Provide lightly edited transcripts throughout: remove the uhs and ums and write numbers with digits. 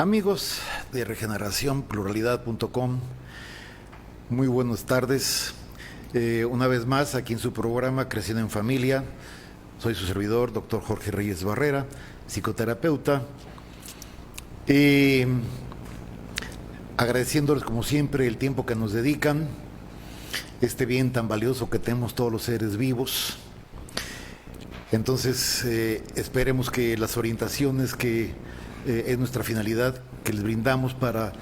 Amigos de regeneracionpluralidad.com, muy buenas tardes. Una vez más aquí en su programa Creciendo en Familia. Soy su servidor, doctor Jorge Reyes Barrera, psicoterapeuta. Agradeciéndoles como siempre el tiempo que nos dedican, este bien tan valioso que tenemos todos los seres vivos. Entonces esperemos que las orientaciones que es nuestra finalidad, que les brindamos para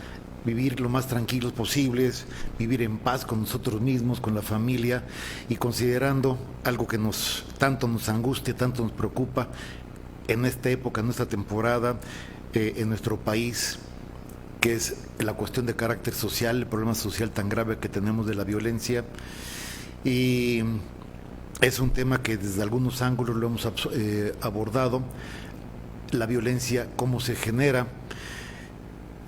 vivir lo más tranquilos posibles, vivir en paz con nosotros mismos, con la familia, y considerando algo que tanto nos angustia, tanto nos preocupa en esta época, en esta temporada, en nuestro país, que es la cuestión de carácter social, el problema social tan grave que tenemos de la violencia. Y es un tema que desde algunos ángulos lo hemos abordado. La violencia, cómo se genera.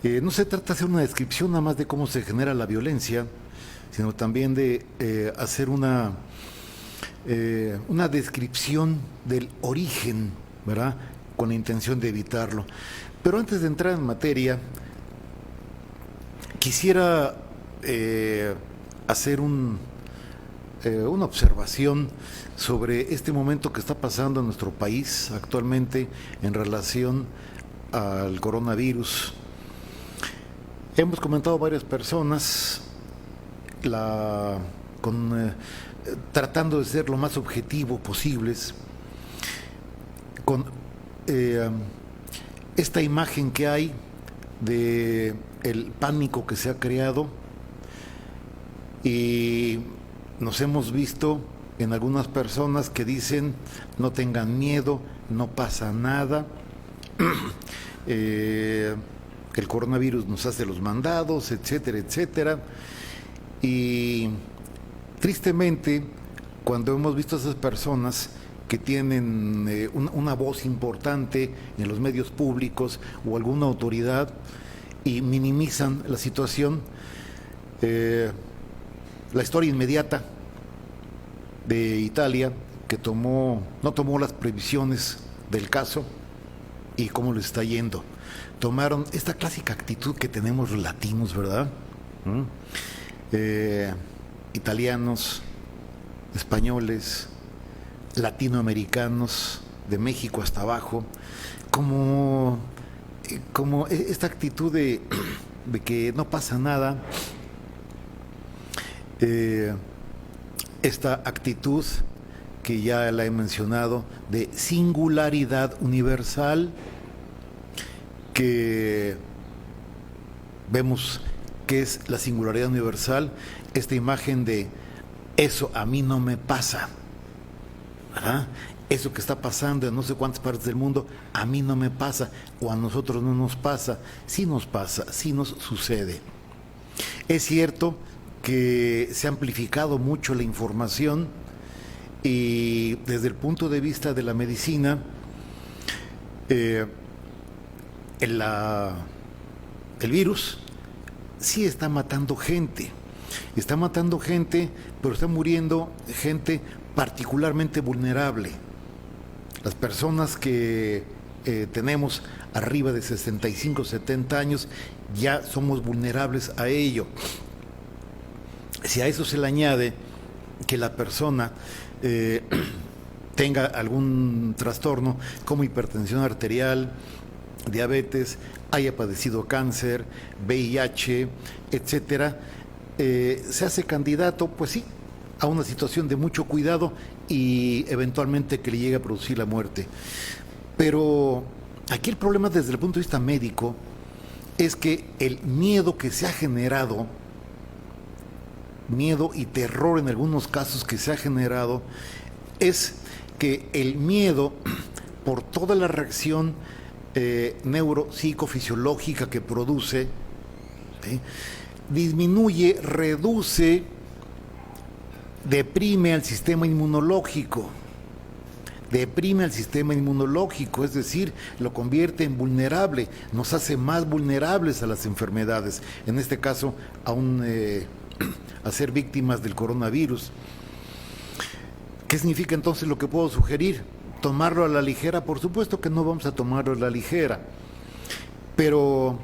No se trata de hacer una descripción nada más de cómo se genera la violencia, sino también de hacer una descripción del origen, ¿verdad?, con la intención de evitarlo. Pero antes de entrar en materia, quisiera hacer una observación sobre este momento que está pasando en nuestro país actualmente en relación al coronavirus. Hemos comentado varias personas tratando de ser lo más objetivo posibles con esta imagen que hay de el pánico que se ha creado, y nos hemos visto en algunas personas que dicen no tengan miedo, no pasa nada, el coronavirus nos hace los mandados, etcétera, etcétera. Y tristemente, cuando hemos visto a esas personas que tienen una voz importante en los medios públicos o alguna autoridad y minimizan la situación, la historia inmediata de Italia, que no tomó las previsiones del caso y cómo le está yendo. Tomaron esta clásica actitud que tenemos los latinos, ¿verdad? Italianos, españoles, latinoamericanos, de México hasta abajo, como esta actitud de que no pasa nada, esta actitud que ya la he mencionado de singularidad universal, que vemos que es la singularidad universal, esta imagen de eso a mí no me pasa, ¿verdad? Eso que está pasando en no sé cuántas partes del mundo, a mí no me pasa, o a nosotros no nos pasa, sí nos sucede. Es cierto que se ha amplificado mucho la información, y desde el punto de vista de la medicina, el virus sí está matando gente, pero está muriendo gente particularmente vulnerable. Las personas que tenemos arriba de 65, 70 años, ya somos vulnerables a ello. Si a eso se le añade que la persona tenga algún trastorno como hipertensión arterial, diabetes, haya padecido cáncer, VIH, etcétera, se hace candidato, pues sí, a una situación de mucho cuidado y eventualmente que le llegue a producir la muerte. Pero aquí el problema desde el punto de vista médico es que el miedo que se ha generado, miedo y terror en algunos casos que se ha generado, es que el miedo, por toda la reacción neuropsicofisiológica que produce, ¿sí?, disminuye, reduce, deprime al sistema inmunológico, es decir, lo convierte en vulnerable, nos hace más vulnerables a las enfermedades, en este caso a ser víctimas del coronavirus. ¿Qué significa entonces lo que puedo sugerir? ¿Tomarlo a la ligera? Por supuesto que no vamos a tomarlo a la ligera. pero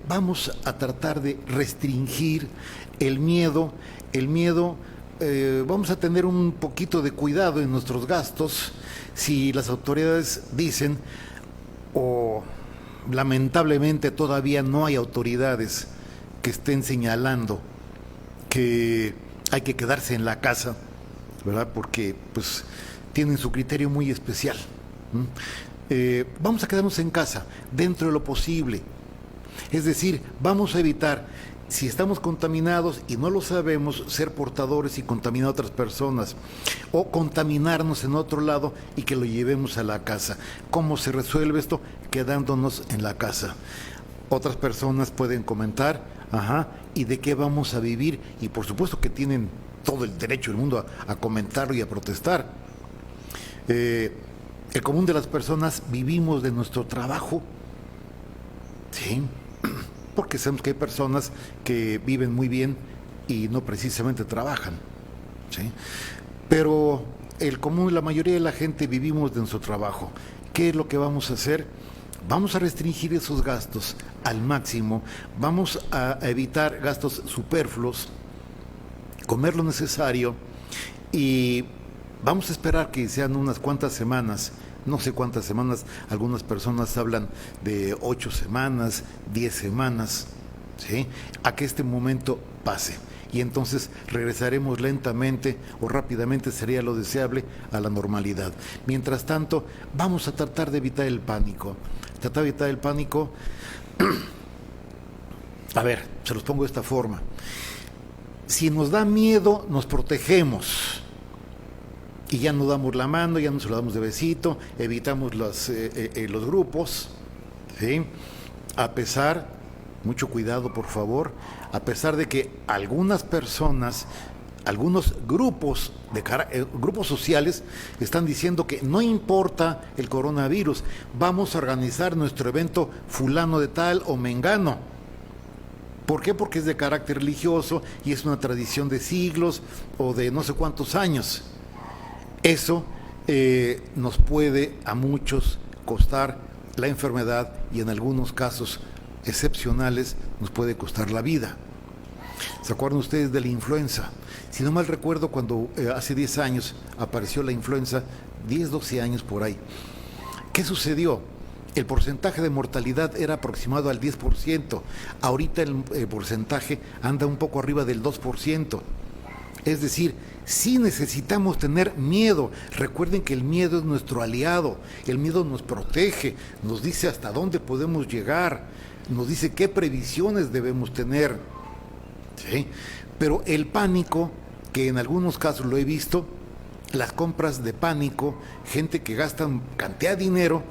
vamos a tratar de restringir el miedo. Vamos a tener un poquito de cuidado en nuestros gastos. Si las autoridades dicen, o lamentablemente todavía no hay autoridades que estén señalando que hay que quedarse en la casa, ¿verdad? Porque pues tienen su criterio muy especial. Vamos a quedarnos en casa dentro de lo posible. Es decir, vamos a evitar, si estamos contaminados y no lo sabemos, ser portadores y contaminar a otras personas, o contaminarnos en otro lado y que lo llevemos a la casa. ¿Cómo se resuelve esto? Quedándonos en la casa. Otras personas pueden comentar, ¿y de qué vamos a vivir? Y por supuesto que tienen todo el derecho del mundo a comentarlo y a protestar. El común de las personas vivimos de nuestro trabajo, ¿sí? Porque sabemos que hay personas que viven muy bien y no precisamente trabajan, ¿sí? Pero el común, la mayoría de la gente vivimos de nuestro trabajo. ¿Qué es lo que vamos a hacer? Vamos a restringir esos gastos al máximo, vamos a evitar gastos superfluos, comer lo necesario y vamos a esperar que sean unas cuantas semanas, no sé cuántas semanas, algunas personas hablan de 8 semanas, 10 semanas, ¿sí? A que este momento pase. Y entonces regresaremos lentamente o rápidamente, sería lo deseable, a la normalidad. Mientras tanto, vamos a tratar de evitar el pánico. Tratar de evitar el pánico. A ver, se los pongo de esta forma. Si nos da miedo, nos protegemos. Y ya no damos la mano, ya no se lo damos de besito, evitamos los grupos, ¿sí? A pesar, mucho cuidado por favor, a pesar de que algunas personas, algunos grupos grupos sociales están diciendo que no importa el coronavirus, vamos a organizar nuestro evento fulano de tal o mengano. ¿Por qué? Porque es de carácter religioso y es una tradición de siglos o de no sé cuántos años. Eso nos puede a muchos costar la enfermedad y en algunos casos excepcionales nos puede costar la vida. ¿Se acuerdan ustedes de la influenza? Si no mal recuerdo, cuando hace 10 años apareció la influenza, 10, 12 años por ahí, ¿qué sucedió? El porcentaje de mortalidad era aproximado al 10%. Ahorita el porcentaje anda un poco arriba del 2%. Es decir, sí necesitamos tener miedo. Recuerden que el miedo es nuestro aliado. El miedo nos protege, nos dice hasta dónde podemos llegar, nos dice qué previsiones debemos tener, ¿sí? Pero el pánico, que en algunos casos lo he visto, las compras de pánico, gente que gasta cantidad de dinero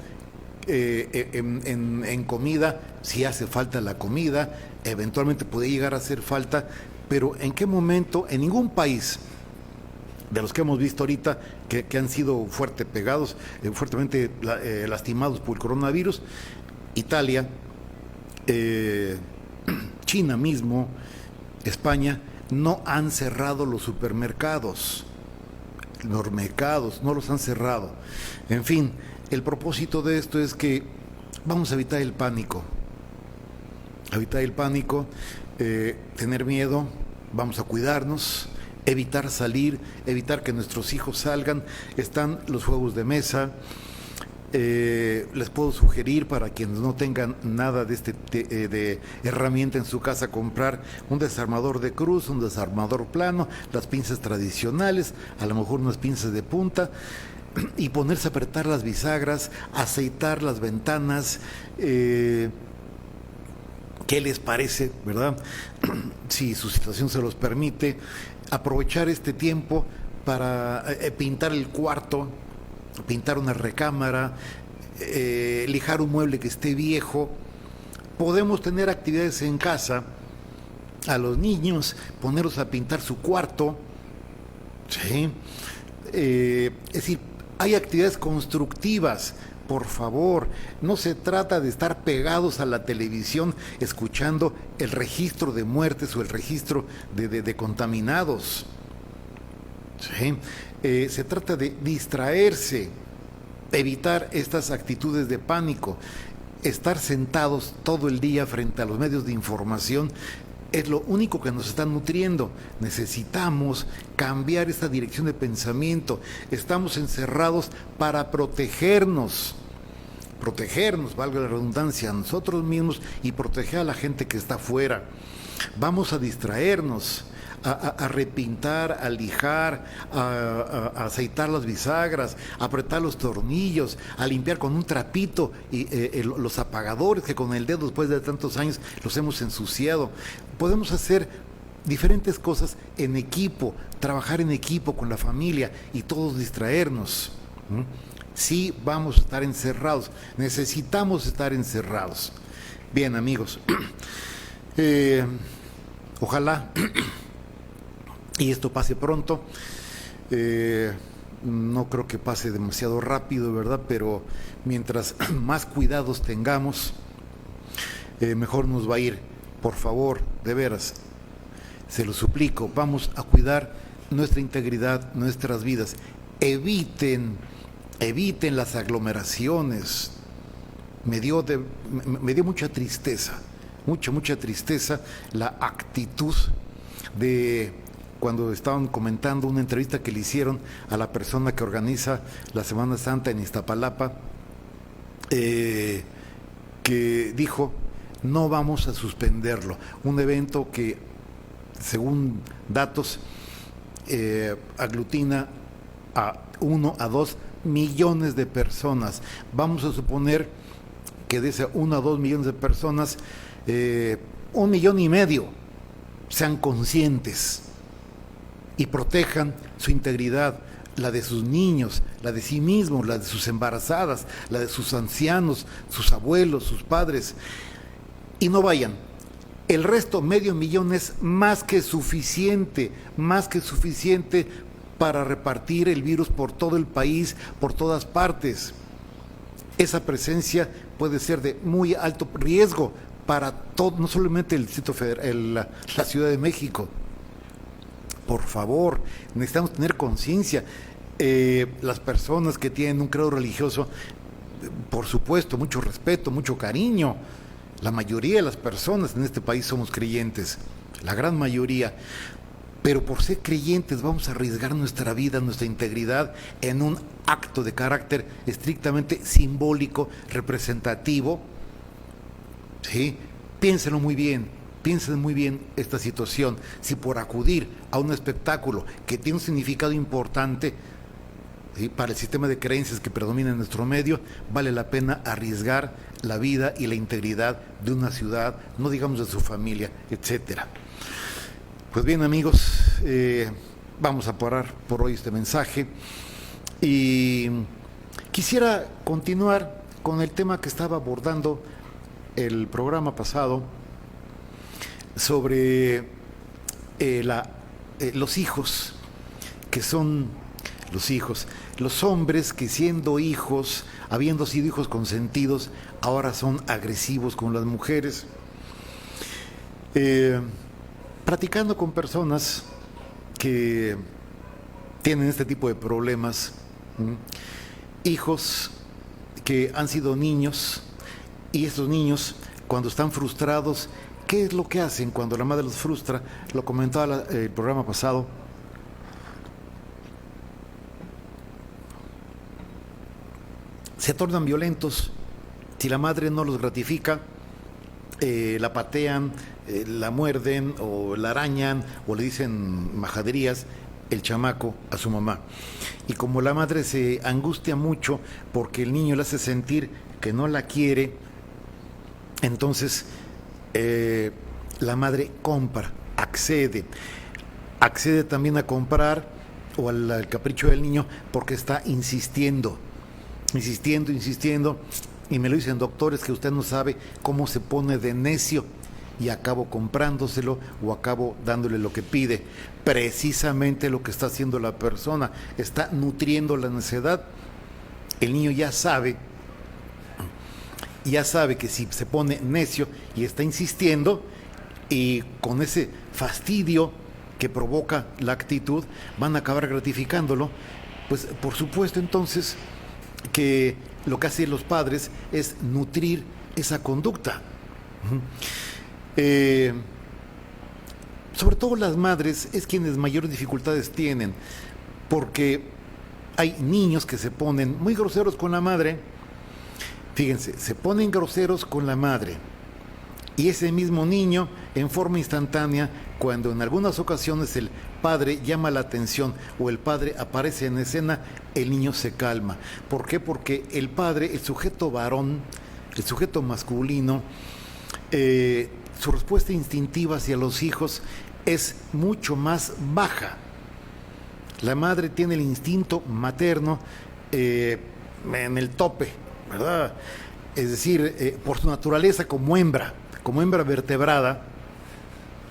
en comida, si hace falta la comida, eventualmente puede llegar a hacer falta, pero ¿en qué momento? En ningún país de los que hemos visto ahorita que han sido fuertemente lastimados por el coronavirus, Italia, China mismo, España, no han cerrado los supermercados, los mercados, no los han cerrado. En fin, el propósito de esto es que vamos a evitar el pánico, tener miedo, vamos a cuidarnos, evitar salir, evitar que nuestros hijos salgan. Están los juegos de mesa. Les puedo sugerir, para quienes no tengan nada de herramienta en su casa, comprar un desarmador de cruz, un desarmador plano, las pinzas tradicionales, a lo mejor unas pinzas de punta, y ponerse a apretar las bisagras, aceitar las ventanas. ¿Qué les parece, verdad? Si su situación se los permite, aprovechar este tiempo para pintar el cuarto, pintar una recámara, lijar un mueble que esté viejo. Podemos tener actividades en casa, a los niños, ponerlos a pintar su cuarto, ¿sí? Es decir, hay actividades constructivas. Por favor, no se trata de estar pegados a la televisión escuchando el registro de muertes o el registro de contaminados, ¿sí? Se trata de distraerse, evitar estas actitudes de pánico. estar sentados todo el día frente a los medios de información es lo único que nos está nutriendo. Necesitamos cambiar esta dirección de pensamiento. Estamos encerrados para protegernos, valga la redundancia, a nosotros mismos y proteger a la gente que está afuera. Vamos a distraernos, a repintar, a lijar, a aceitar las bisagras, a apretar los tornillos, a limpiar con un trapito los apagadores que con el dedo después de tantos años los hemos ensuciado. Podemos hacer diferentes cosas en equipo, trabajar en equipo con la familia y todos distraernos. Sí, vamos a estar encerrados, necesitamos estar encerrados. Bien, amigos, ojalá y esto pase pronto. No creo que pase demasiado rápido, ¿verdad? Pero mientras más cuidados tengamos, mejor nos va a ir. Por favor, de veras, se lo suplico, vamos a cuidar nuestra integridad, nuestras vidas. Eviten las aglomeraciones. Me dio mucha tristeza, mucha tristeza la actitud de cuando estaban comentando una entrevista que le hicieron a la persona que organiza la Semana Santa en Iztapalapa, que dijo: no vamos a suspenderlo, un evento que según datos aglutina a 1 a 2 millones de personas. Vamos a suponer que de ese 1 a 2 millones de personas, 1,5 millones sean conscientes y protejan su integridad, la de sus niños, la de sí mismos, la de sus embarazadas, la de sus ancianos, sus abuelos, sus padres, y no vayan. El resto, 0,5 millones, más que suficiente para repartir el virus por todo el país, por todas partes. Esa presencia puede ser de muy alto riesgo para todo, no solamente el Distrito Federal, la Ciudad de México. Por favor, necesitamos tener conciencia. Las personas que tienen un credo religioso, por supuesto, mucho respeto, mucho cariño. La mayoría de las personas en este país somos creyentes, la gran mayoría. Pero por ser creyentes vamos a arriesgar nuestra vida, nuestra integridad en un acto de carácter estrictamente simbólico, representativo. ¿Sí? Piénsenlo muy bien, piensen muy bien esta situación. Si por acudir a un espectáculo que tiene un significado importante, ¿sí?, para el sistema de creencias que predomina en nuestro medio, vale la pena arriesgar la vida y la integridad de una ciudad, no digamos de su familia, etcétera. Pues bien, amigos, vamos a parar por hoy este mensaje y quisiera continuar con el tema que estaba abordando el programa pasado sobre los hijos, que son los hombres que siendo hijos, habiendo sido hijos consentidos, ahora son agresivos con las mujeres. Platicando con personas que tienen este tipo de problemas, hijos que han sido niños, y estos niños cuando están frustrados, ¿qué es lo que hacen cuando la madre los frustra? Lo comentaba el programa pasado. Se tornan violentos. Si la madre no los gratifica, la patean, la muerden o la arañan o le dicen majaderías el chamaco a su mamá. Y como la madre se angustia mucho porque el niño le hace sentir que no la quiere, entonces la madre compra, accede también a comprar o al capricho del niño porque está insistiendo, y me lo dicen doctores que usted no sabe cómo se pone de necio y acabo comprándoselo o acabo dándole lo que pide. Precisamente lo que está haciendo la persona, está nutriendo la necedad. El niño ya sabe que si se pone necio y está insistiendo, y con ese fastidio que provoca la actitud, van a acabar gratificándolo. Pues por supuesto entonces que lo que hacen los padres es nutrir esa conducta. Sobre todo las madres es quienes mayores dificultades tienen, porque hay niños que se ponen muy groseros con la madre. Fíjense, se ponen groseros con la madre, y ese mismo niño, en forma instantánea, cuando en algunas ocasiones el padre llama la atención o el padre aparece en escena, el niño se calma. ¿Por qué? Porque el padre, el sujeto varón, el sujeto masculino, su respuesta instintiva hacia los hijos es mucho más baja. La madre tiene el instinto materno en el tope, ¿verdad? Es decir, por su naturaleza como hembra vertebrada,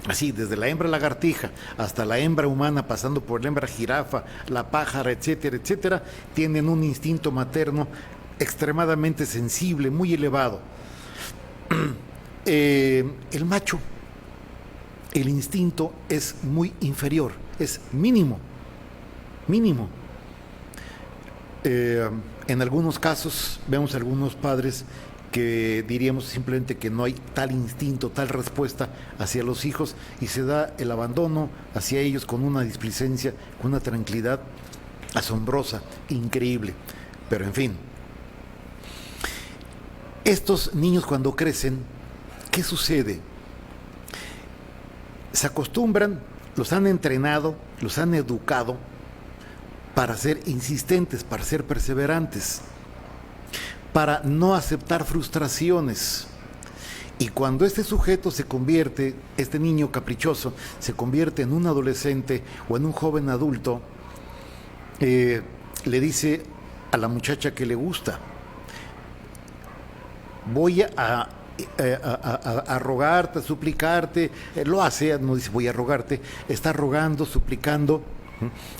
así desde la hembra lagartija hasta la hembra humana, pasando por la hembra jirafa, la pájara, etcétera, etcétera, tienen un instinto materno extremadamente sensible, muy elevado. El macho, el instinto es muy inferior, es mínimo. En algunos casos vemos algunos padres que diríamos simplemente que no hay tal instinto, tal respuesta hacia los hijos, y se da el abandono hacia ellos con una displicencia, con una tranquilidad asombrosa, increíble. Pero en fin, estos niños cuando crecen, ¿qué sucede? Se acostumbran, los han entrenado, los han educado para ser insistentes, para ser perseverantes, para no aceptar frustraciones. Y cuando este sujeto se convierte, este niño caprichoso, se convierte en un adolescente o en un joven adulto, le dice a la muchacha que le gusta: voy a rogarte, a suplicarte. Lo hace, no dice voy a rogarte, está rogando, suplicando,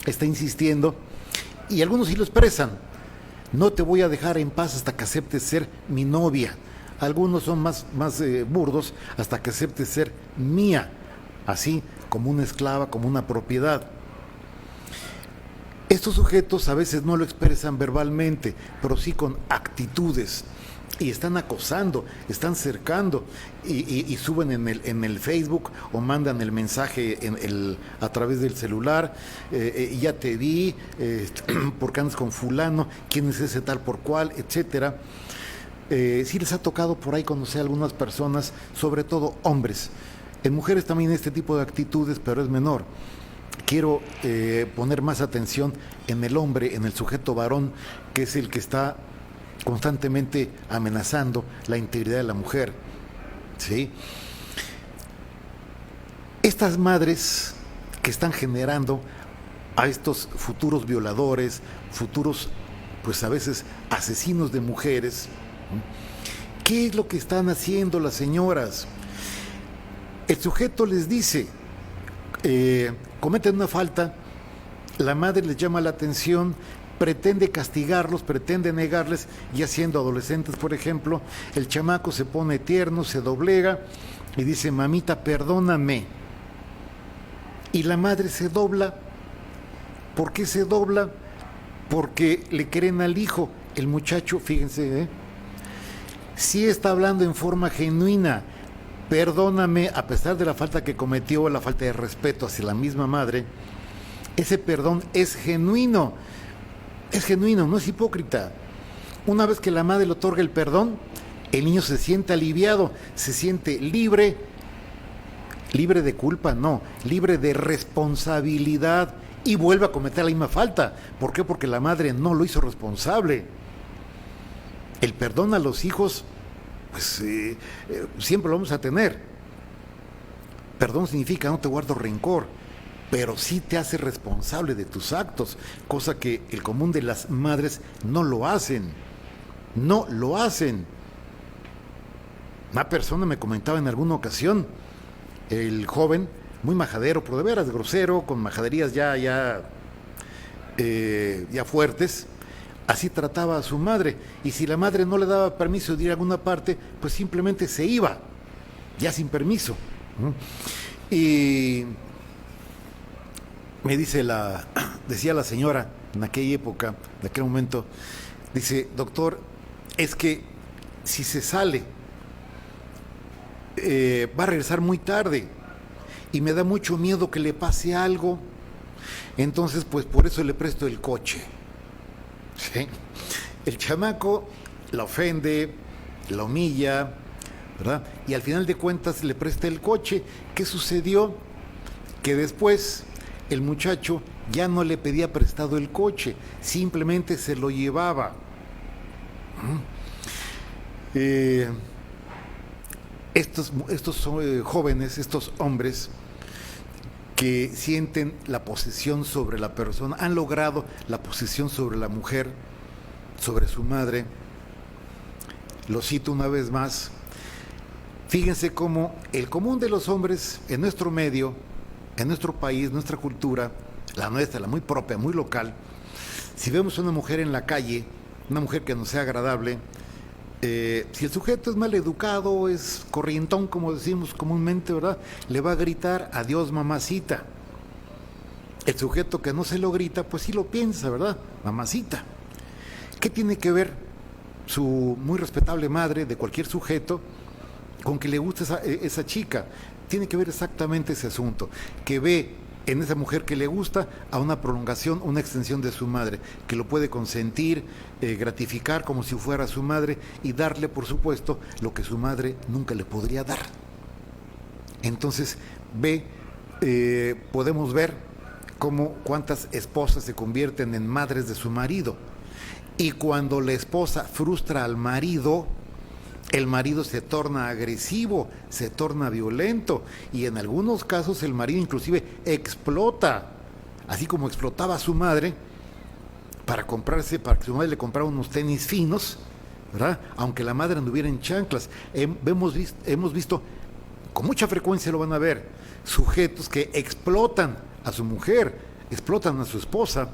está insistiendo, y algunos sí lo expresan: no te voy a dejar en paz hasta que aceptes ser mi novia. Algunos son más burdos: hasta que aceptes ser mía, así como una esclava, como una propiedad. Estos sujetos a veces no lo expresan verbalmente, pero sí con actitudes, y están acosando, están cercando, y suben en el Facebook o mandan el mensaje a través del celular: ya te vi, porque andas con fulano, quién es ese tal por cual, etcétera. Sí les ha tocado por ahí conocer a algunas personas, sobre todo hombres. En mujeres también este tipo de actitudes, pero es menor. Quiero poner más atención en el hombre, en el sujeto varón, que es el que está constantemente amenazando la integridad de la mujer, ¿sí? Estas madres que están generando a estos futuros violadores, futuros, pues a veces asesinos de mujeres, ¿qué es lo que están haciendo las señoras? El sujeto les dice, cometen una falta, la madre les llama la atención, pretende castigarlos, pretende negarles, ya siendo adolescentes, por ejemplo. El chamaco se pone tierno, se doblega y dice: mamita, perdóname. Y la madre se dobla. ¿Por qué se dobla? Porque le creen al hijo. El muchacho, fíjense, sí está hablando en forma genuina: perdóname, a pesar de la falta que cometió, la falta de respeto hacia la misma madre. Ese perdón es genuino, no es hipócrita. Una vez que la madre le otorga el perdón, el niño se siente aliviado, se siente libre de culpa, no, libre de responsabilidad, y vuelve a cometer la misma falta. ¿Por qué? Porque la madre no lo hizo responsable. El perdón a los hijos, pues siempre lo vamos a tener. Perdón significa no te guardo rencor, pero sí te hace responsable de tus actos, cosa que el común de las madres no lo hacen. Una persona me comentaba en alguna ocasión, el joven, muy majadero, pero de veras grosero, con majaderías ya fuertes, así trataba a su madre, y si la madre no le daba permiso de ir a alguna parte, pues simplemente se iba, ya sin permiso. Y me decía la señora en aquella época, en aquel momento, dice: doctor, es que si se sale va a regresar muy tarde y me da mucho miedo que le pase algo. Entonces, pues por eso le presto el coche. ¿Sí? El chamaco la ofende, la humilla, ¿verdad? Y al final de cuentas le presta el coche. ¿Qué sucedió? Que después el muchacho ya no le pedía prestado el coche, simplemente se lo llevaba. Estos jóvenes, estos hombres que sienten la posesión sobre la persona, han logrado la posesión sobre la mujer, sobre su madre. Lo cito una vez más. Fíjense cómo el común de los hombres en nuestro medio, en nuestro país, nuestra cultura, la nuestra, la muy propia, muy local, si vemos a una mujer en la calle, una mujer que nos sea agradable, si el sujeto es mal educado, es corrientón, como decimos comúnmente, ¿verdad? Le va a gritar, adiós mamacita. El sujeto que no se lo grita, pues sí lo piensa, ¿verdad? Mamacita. ¿Qué tiene que ver su muy respetable madre de cualquier sujeto con que le gusta esa chica? Tiene que ver exactamente ese asunto, que ve en esa mujer que le gusta a una prolongación, una extensión de su madre, que lo puede consentir, gratificar como si fuera su madre y darle, por supuesto, lo que su madre nunca le podría dar. Entonces, podemos ver cuántas esposas se convierten en madres de su marido. Y cuando la esposa frustra al marido, el marido se torna agresivo, se torna violento y en algunos casos el marido inclusive explota, así como explotaba a su madre para que su madre le comprara unos tenis finos, ¿verdad? Aunque la madre anduviera en chanclas. Hemos visto, con mucha frecuencia lo van a ver, sujetos que explotan a su mujer, explotan a su esposa.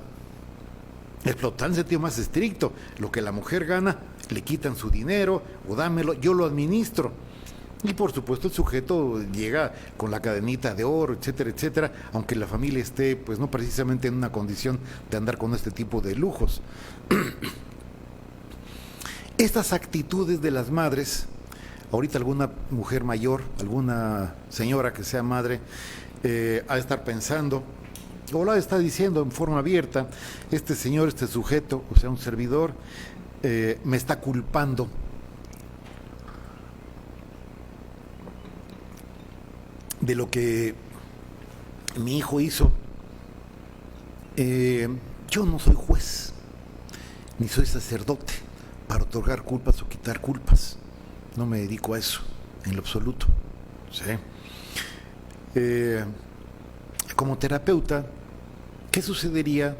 Explotar en sentido más estricto, lo que la mujer gana, le quitan su dinero o dámelo, yo lo administro. Y por supuesto el sujeto llega con la cadenita de oro, etcétera, etcétera, aunque la familia esté pues no precisamente en una condición de andar con este tipo de lujos. Estas actitudes de las madres, ahorita alguna mujer mayor, alguna señora que sea madre, ha de estar pensando, o la está diciendo en forma abierta, este señor, este sujeto, o sea, un servidor, me está culpando. De lo que mi hijo hizo. Yo no soy juez, ni soy sacerdote para otorgar culpas o quitar culpas. No me dedico a eso, en lo absoluto. ¿Sí? Como terapeuta, ¿qué sucedería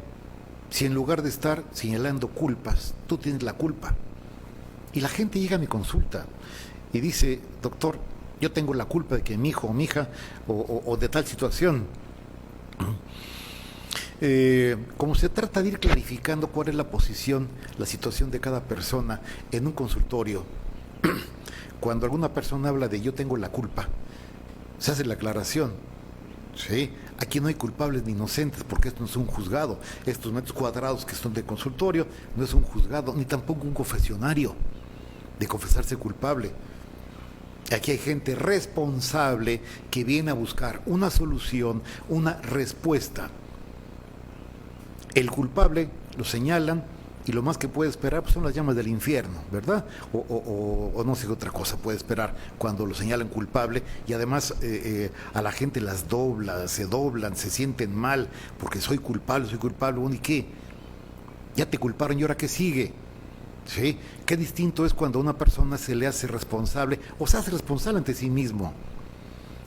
si en lugar de estar señalando culpas, tú tienes la culpa? Y la gente llega a mi consulta y dice, doctor, yo tengo la culpa de que mi hijo o mi hija o de tal situación. Como se trata de ir clarificando cuál es la posición, la situación de cada persona en un consultorio, cuando alguna persona habla de yo tengo la culpa, se hace la aclaración. ¿Sí? Aquí no hay culpables ni inocentes porque esto no es un juzgado. Estos metros cuadrados que son de consultorio no es un juzgado, ni tampoco un confesionario de confesarse culpable. Aquí hay gente responsable que viene a buscar una solución, una respuesta. El culpable lo señalan y lo más que puede esperar pues, son las llamas del infierno, ¿verdad? O no sé qué otra cosa puede esperar cuando lo señalan culpable y además a la gente se doblan, se sienten mal porque soy culpable, ¿y qué? Ya te culparon y ahora ¿qué sigue? ¿Sí? Qué distinto es cuando a una persona se le hace responsable o se hace responsable ante sí mismo.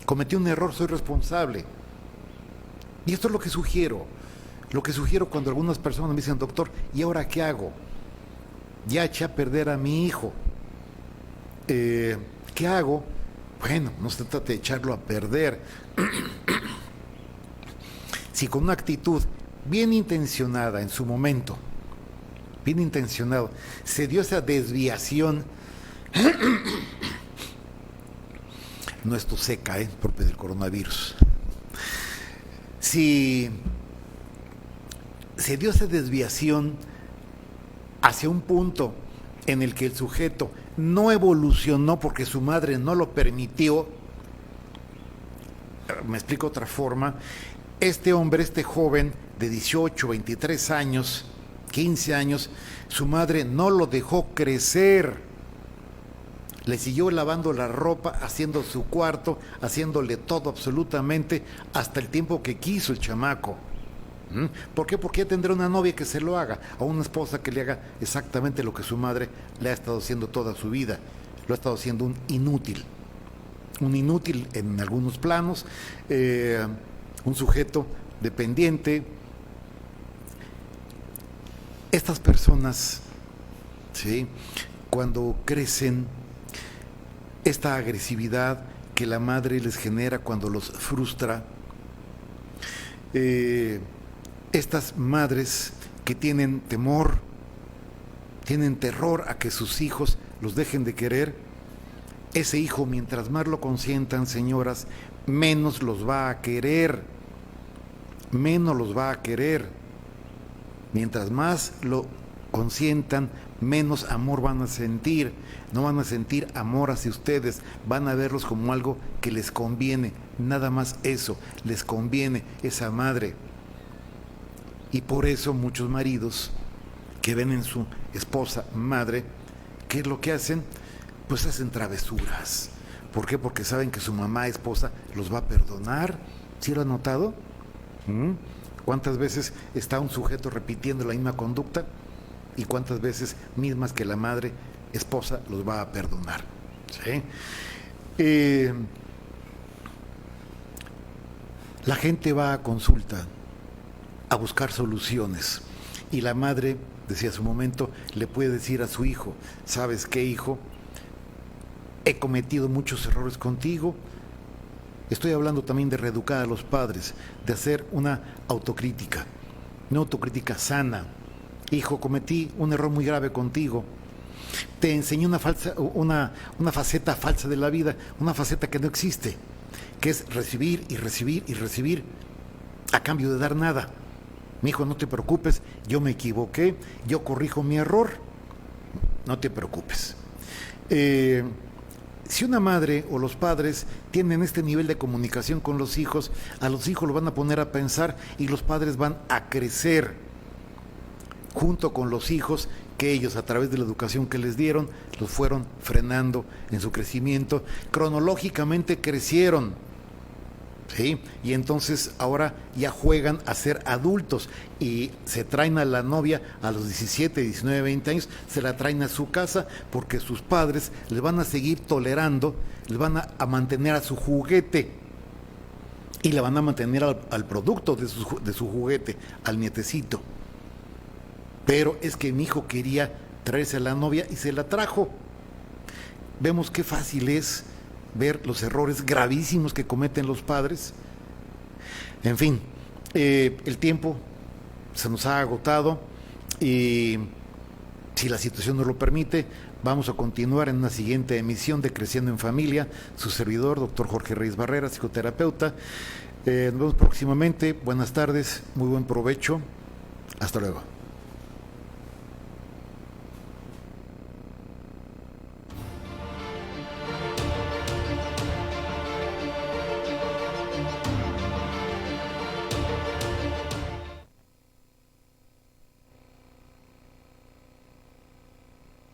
Cometí un error, soy responsable. Y esto es lo que sugiero. Lo que sugiero cuando algunas personas me dicen, doctor, ¿y ahora qué hago? Ya eché a perder a mi hijo. ¿Qué hago? Bueno, no se trata de echarlo a perder. Si con una actitud bien intencionada en su momento, bien intencionado, se dio esa desviación, no esto seca, propio del coronavirus. Si se dio esa desviación hacia un punto en el que el sujeto no evolucionó porque su madre no lo permitió. Me explico de otra forma. Este hombre, este joven de 18, 23 años, 15 años, su madre no lo dejó crecer. Le siguió lavando la ropa, haciendo su cuarto, haciéndole todo absolutamente, hasta el tiempo que quiso el chamaco. ¿Por qué? Porque ya tendrá una novia que se lo haga, o una esposa que le haga exactamente lo que su madre le ha estado haciendo toda su vida. Lo ha estado haciendo un inútil en algunos planos, un sujeto dependiente. Estas personas, ¿sí?, cuando crecen, esta agresividad que la madre les genera cuando los frustra, estas madres que tienen temor, tienen terror a que sus hijos los dejen de querer, ese hijo, mientras más lo consientan, señoras, menos los va a querer, menos los va a querer. Mientras más lo consientan, menos amor van a sentir. No van a sentir amor hacia ustedes, van a verlos como algo que les conviene, nada más eso, les conviene esa madre. Y por eso muchos maridos que ven en su esposa madre, ¿qué es lo que hacen? Pues hacen travesuras. ¿Por qué? Porque saben que su mamá, esposa, los va a perdonar. ¿Sí lo han notado? ¿Cuántas veces está un sujeto repitiendo la misma conducta? ¿Y cuántas veces mismas que la madre, esposa, los va a perdonar? ¿Sí? La gente va a consulta a buscar soluciones, y la madre, decía hace un momento, le puede decir a su hijo: ¿sabes qué, hijo? He cometido muchos errores contigo. Estoy hablando también de reeducar a los padres, de hacer una autocrítica, una autocrítica sana. Hijo, cometí un error muy grave contigo. Te enseñé una faceta falsa de la vida, una faceta que no existe, que es recibir y recibir y recibir a cambio de dar nada. Mi hijo, no te preocupes, yo me equivoqué, yo corrijo mi error, no te preocupes. Si una madre o los padres tienen este nivel de comunicación con los hijos, a los hijos lo van a poner a pensar, y los padres van a crecer junto con los hijos, que ellos, a través de la educación que les dieron, los fueron frenando en su crecimiento. Cronológicamente crecieron, ¿sí? Y entonces ahora ya juegan a ser adultos y se traen a la novia a los 17, 19, 20 años, se la traen a su casa porque sus padres les van a seguir tolerando, les van a mantener a su juguete y le van a mantener al producto de su juguete, al nietecito. Pero es que mi hijo quería traerse a la novia y se la trajo. Vemos qué fácil es ver los errores gravísimos que cometen los padres. En fin, el tiempo se nos ha agotado y, si la situación nos lo permite, vamos a continuar en una siguiente emisión de Creciendo en Familia. Su servidor, doctor Jorge Reyes Barrera, psicoterapeuta. Nos vemos próximamente. Buenas tardes, muy buen provecho. Hasta luego.